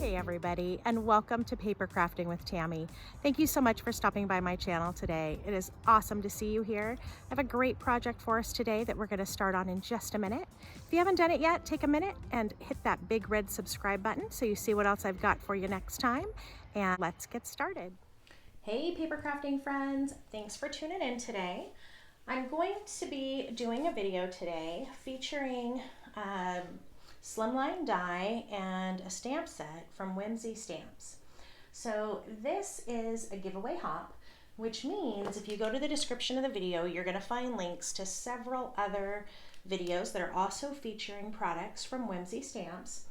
Hey everybody, and welcome to Paper Crafting with Tammy. Thank you so much for stopping by my channel today. It is awesome to see you here. I have a great project for us today that we're going to start on in just a minute. If you haven't done it yet, take a minute and hit that big red subscribe button so you see what else I've got for you next time, and let's get started. Hey paper crafting friends, thanks for tuning in today. I'm going to be doing a video today featuring Slimline die and a stamp set from Whimsy Stamps. So this is a giveaway hop, which means if you go to the description of the video, you're going to find links to several other videos that are also featuring products from Whimsy Stamps.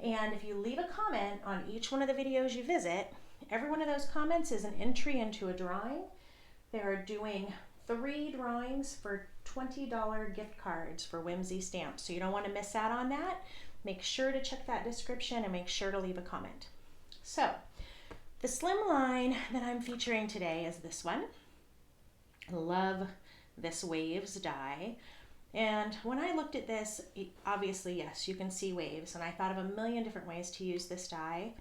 And if you leave a comment on each one of the videos you visit, every one of those comments is an entry into a drawing. They're doing 3 drawings for $20 gift cards for Whimsy Stamps. So you don't want to miss out on that. Make sure to check that description and make sure to leave a comment. So the Slimline that I'm featuring today is this one. I love this waves die. And when I looked at this, obviously, yes, you can see waves. And I thought of a million different ways to use this die.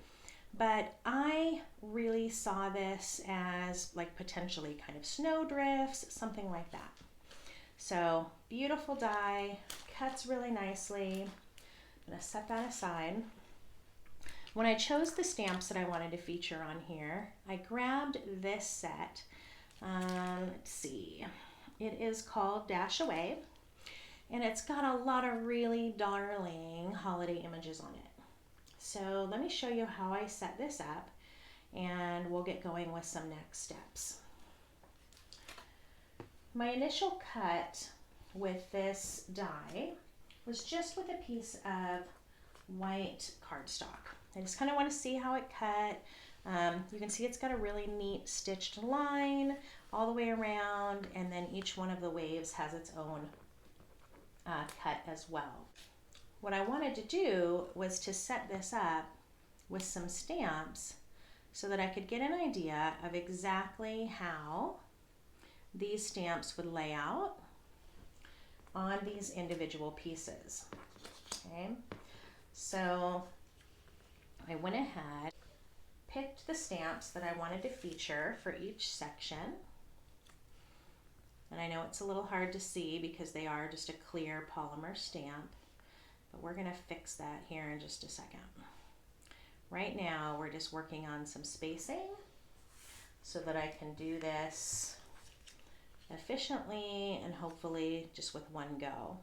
But I really saw this as like potentially kind of snowdrifts, something like that. So beautiful die, cuts really nicely. I'm gonna set that aside. When I chose the stamps that I wanted to feature on here, I grabbed this set. Let's see, it is called Dash Away, and it's got a lot of really darling holiday images on it. So let me show you how I set this up and we'll get going with some next steps. My initial cut with this die was just with a piece of white cardstock. I just kind of want to see how it cut. You can see it's got a really neat stitched line all the way around, and then each one of the waves has its own cut as well. What I wanted to do was to set this up with some stamps so that I could get an idea of exactly how these stamps would lay out on these individual pieces. Okay, so I went ahead, picked the stamps that I wanted to feature for each section. And I know it's a little hard to see because they are just a clear polymer stamp. But we're going to fix that here in just a second. Right now, we're just working on some spacing so that I can do this efficiently and hopefully just with one go.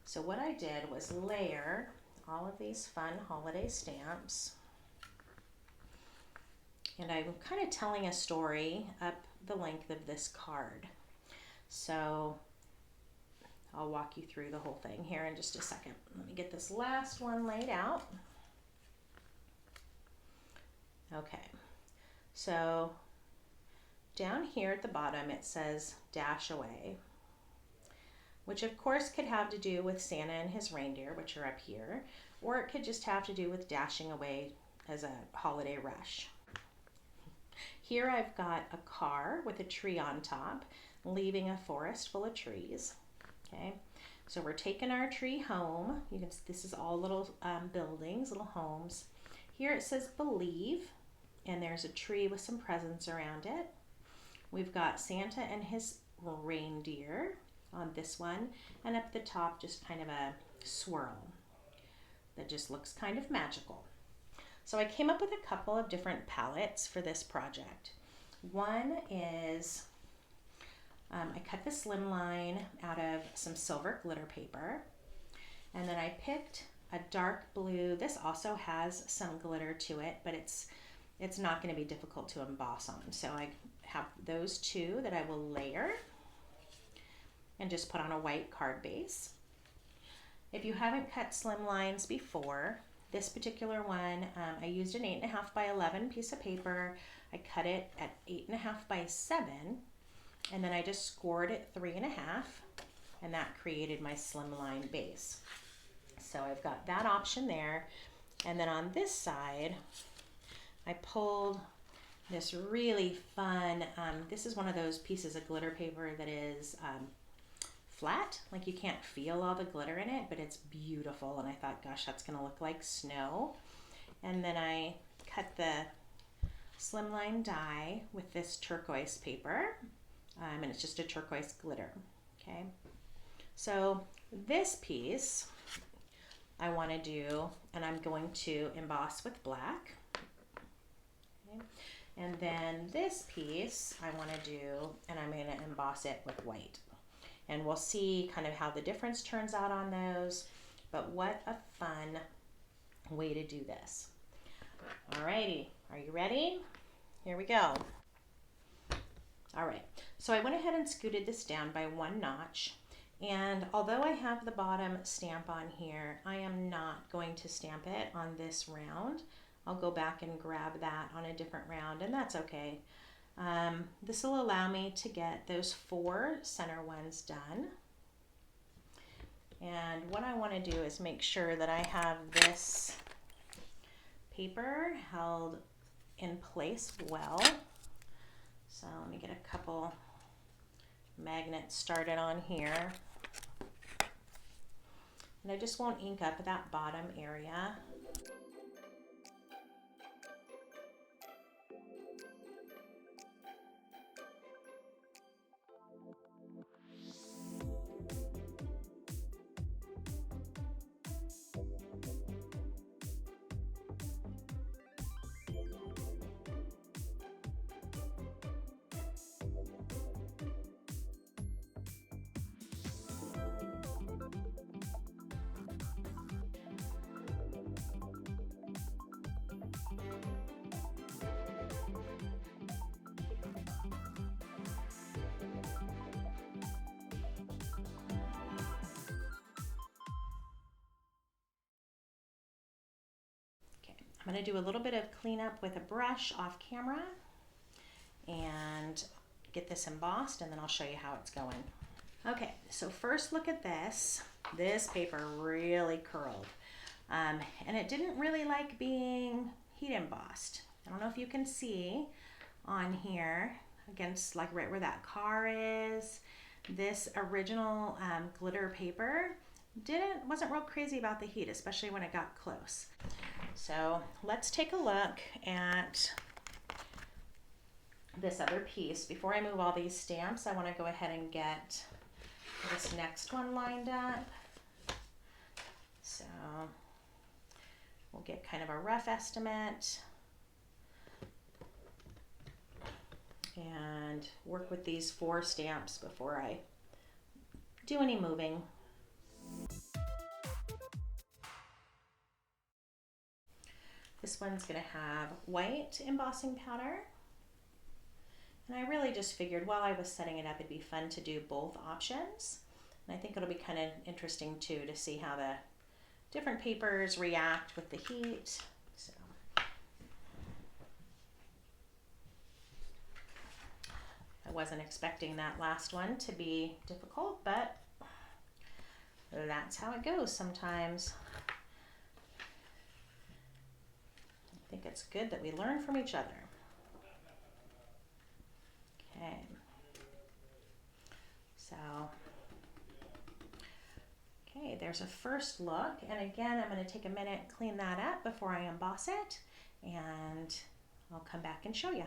So what I did was layer all of these fun holiday stamps. And I'm kind of telling a story up the length of this card. So I'll walk you through the whole thing here in just a second. Let me get this last one laid out. Okay, so down here at the bottom it says Dash Away, which of course could have to do with Santa and his reindeer, which are up here, or it could just have to do with dashing away as a holiday rush. Here I've got a car with a tree on top, leaving a forest full of trees. Okay, so we're taking our tree home. You can, this is all little buildings, little homes. Here it says Believe, and there's a tree with some presents around it. We've got Santa and his reindeer on this one, and up the top just kind of a swirl that just looks kind of magical. So I came up with a couple of different palettes for this project. One is I cut the Slimline out of some silver glitter paper, and then I picked a dark blue. This also has some glitter to it, but it's not going to be difficult to emboss on. So I have those two that I will layer and just put on a white card base. If you haven't cut Slimlines before, this particular one, I used an 8.5 by 11 piece of paper. I cut it at 8.5 by 7. And then I just scored it 3.5, and that created my Slimline base. So I've got that option there. And then on this side, I pulled this really fun, this is one of those pieces of glitter paper that is flat, like you can't feel all the glitter in it, but it's beautiful. And I thought, gosh, that's gonna look like snow. And then I cut the Slimline die with this turquoise paper, and it's just a turquoise glitter, okay? So this piece I wanna do, and I'm going to emboss with black. Okay. And then this piece I want to do, and I'm going to emboss it with white. And we'll see kind of how the difference turns out on those, but what a fun way to do this. Alrighty, are you ready? Here we go. All right, so I went ahead and scooted this down by 1 notch. And although I have the bottom stamp on here, I am not going to stamp it on this round. I'll go back and grab that on a different round, and that's okay. This will allow me to get those 4 center ones done. And what I want to do is make sure that I have this paper held in place well. So let me get a couple magnets started on here. And I just won't ink up that bottom area. I'm going to do a little bit of cleanup with a brush off camera and get this embossed, and then I'll show you how it's going. Okay, so first look at this. This paper really curled, and it didn't really like being heat embossed. I don't know if you can see on here against like right where that car is. This original glitter paper wasn't real crazy about the heat, especially when it got close. So let's take a look at this other piece. Before I move all these stamps, I want to go ahead and get this next one lined up. So we'll get kind of a rough estimate and work with these 4 stamps before I do any moving. This one's going to have white embossing powder. And I really just figured while I was setting it up, it'd be fun to do both options. And I think it'll be kind of interesting too to see how the different papers react with the heat. So I wasn't expecting that last one to be difficult, but that's how it goes sometimes. I think it's good that we learn from each other. Okay. So, okay, there's a first look. And again, I'm going to take a minute, clean that up before I emboss it, and I'll come back and show you.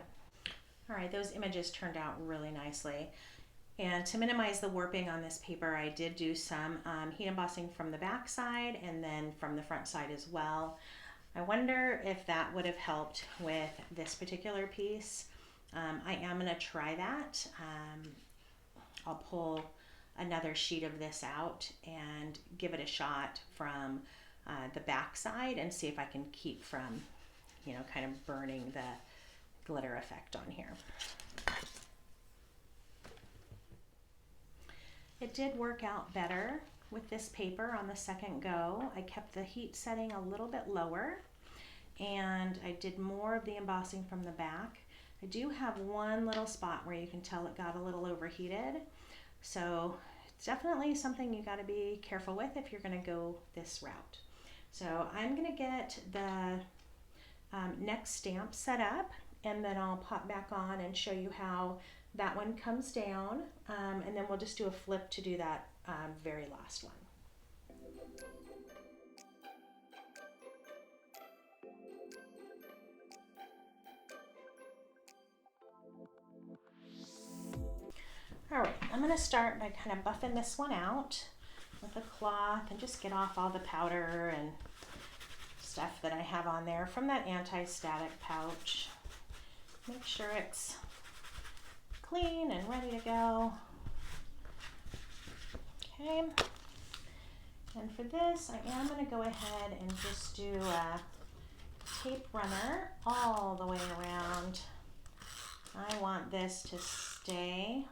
All right, those images turned out really nicely. And to minimize the warping on this paper, I did do some heat embossing from the back side and then from the front side as well. I wonder if that would have helped with this particular piece. I am going to try that. I'll pull another sheet of this out and give it a shot from the back side and see if I can keep from, you know, kind of burning the glitter effect on here. It did work out better with this paper on the second go. I kept the heat setting a little bit lower, and I did more of the embossing from the back. I do have one little spot where you can tell it got a little overheated, so it's definitely something you got to be careful with if you're going to go this route. So I'm going to get the next stamp set up, and then I'll pop back on and show you how that one comes down, and then we'll just do a flip to do that very last one. All right, I'm going to start by kind of buffing this one out with a cloth and just get off all the powder and stuff that I have on there from that anti-static pouch. Make sure it's clean and ready to go. Okay, and for this I am going to go ahead and just do a tape runner all the way around. I want this to stay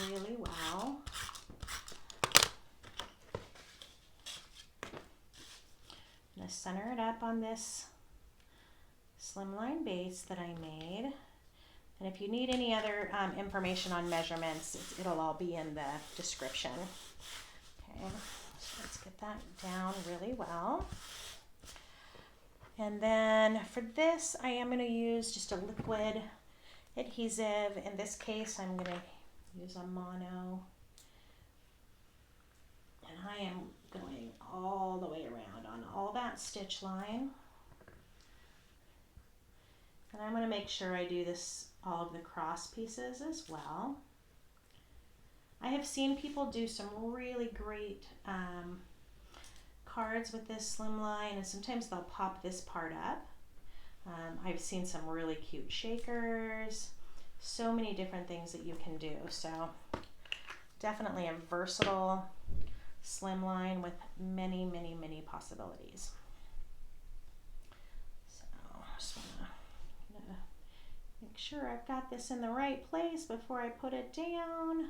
really well. I'm going to center it up on this slimline base that I made. And if you need any other information on measurements, it'll all be in the description. Okay, so let's get that down really well. And then for this, I am going to use just a liquid adhesive. In this case, I'm going to use a mono. And I am going all the way around on all that stitch line. And I'm going to make sure I do this all of the cross pieces as well. I have seen people do some really great cards with this slimline, and sometimes they'll pop this part up. I've seen some really cute shakers, so many different things that you can do. So definitely a versatile slimline with many, many, many possibilities. So just wanna make sure I've got this in the right place before I put it down.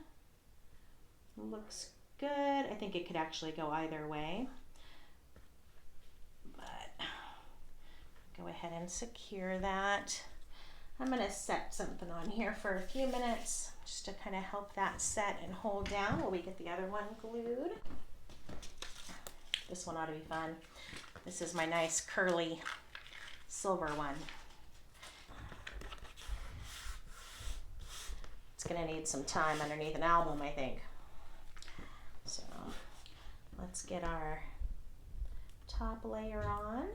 Looks good. I think it could actually go either way. Go ahead and secure that. I'm going to set something on here for a few minutes just to kind of help that set and hold down while we get the other one glued. This one ought to be fun. This is my nice curly silver one. It's going to need some time underneath an album, I think. So let's get our top layer on.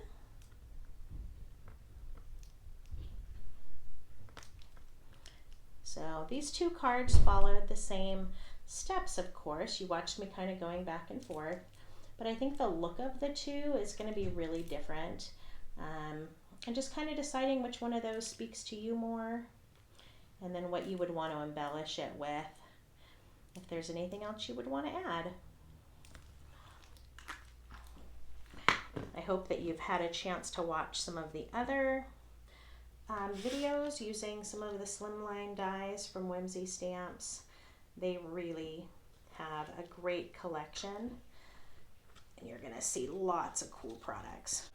So these two cards followed the same steps, of course. You watched me kind of going back and forth, but I think the look of the two is going to be really different. And just kind of deciding which one of those speaks to you more, and then what you would want to embellish it with, if there's anything else you would want to add. I hope that you've had a chance to watch some of the other videos using some of the slimline dies from Whimsy Stamps. They really have a great collection, and you're going to see lots of cool products.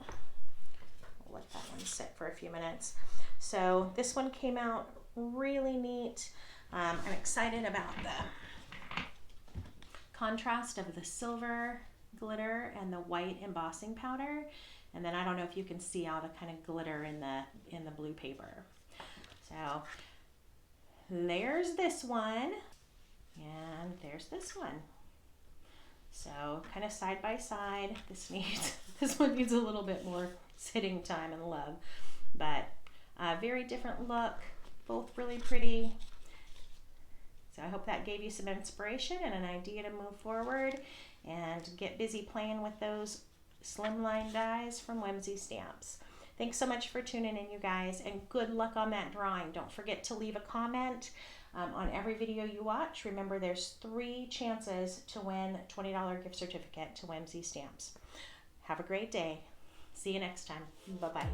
I'll let that one sit for a few minutes. So this one came out really neat. I'm excited about the contrast of the silver glitter and the white embossing powder. And then I don't know if you can see all the kind of glitter in the blue paper. So there's this one, and there's this one. So kind of side by side. This one needs a little bit more sitting time and love, but a very different look, both really pretty. So I hope that gave you some inspiration and an idea to move forward and get busy playing with those slimline dies from Whimsy Stamps. Thanks so much for tuning in, you guys, and good luck on that drawing. Don't forget to leave a comment on every video you watch. Remember, there's 3 chances to win a $20 gift certificate to Whimsy Stamps. Have a great day. See you next time. Bye-bye.